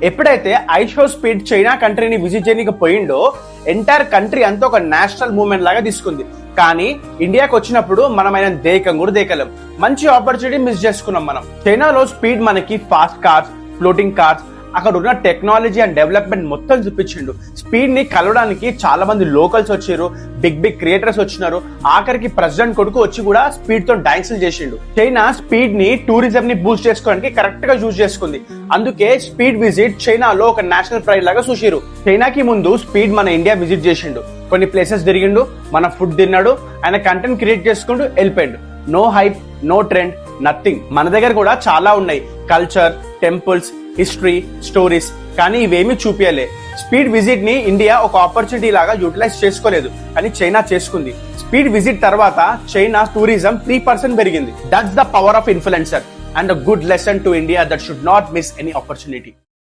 ఎప్పుడైతే IShow speed China కంట్రీని visit చేయడానికి పోయిండో entire country అంతా ఒక నేషనల్ మూవ్మెంట్ లాగా తీసుకుంది. కానీ ఇండియాకి వచ్చినప్పుడు మనం ఆయన దేకం కూడా దేకలేం. మంచి ఆపర్చునిటీ మిస్ చేసుకున్నాం మనం. చైనాలో స్పీడ్ మనకి ఫాస్ట్ కార్స్, ఫ్లోటింగ్ కార్స్, అక్కడ ఉన్న టెక్నాలజీ అండ్ డెవలప్మెంట్ మొత్తం చూపించిండు. స్పీడ్ ని కలవడానికి చాలా మంది లోకల్స్ వచ్చారు, బిగ్ క్రియేటర్స్ వచ్చినారు. ఆఖరికి ప్రెసిడెంట్ కొడుకు వచ్చి కూడా స్పీడ్ తో డాన్సులు చేసిండు. చైనా స్పీడ్ ని టూరిజం ని బూస్ట్ చేసుకోవడానికి కరెక్ట్ గా యూజ్ చేసుకుంది. అందుకే స్పీడ్ విజిట్ చైనాలో ఒక నేషనల్ ప్రైడ్ లాగా చూసిరు. చైనాకి ముందు స్పీడ్ మన ఇండియా విజిట్ చేసిండు, కొన్ని ప్లేసెస్ తిరిగిండు, మన ఫుడ్ తిన్నాడు, ఆయన కంటెంట్ క్రియేట్ చేసుకుంటూ వెళ్ళిపోయిండు. No hype, no trend, nothing. మన దగ్గర కూడా చాలా ఉన్నాయి, కల్చర్, టెంపుల్స్, హిస్టరీ, స్టోరీస్, కానీ ఇవేమీ చూపించలే. స్పీడ్ విజిట్ ని ఇండియా ఒక ఆపర్చునిటీ లాగా యూటిలైజ్ చేసుకోలేదు, కానీ చైనా చేసుకుంది. స్పీడ్ విజిట్ తర్వాత చైనా టూరిజం 3% పెరిగింది. That's the power of influencer and a good lesson to India that should not miss any opportunity.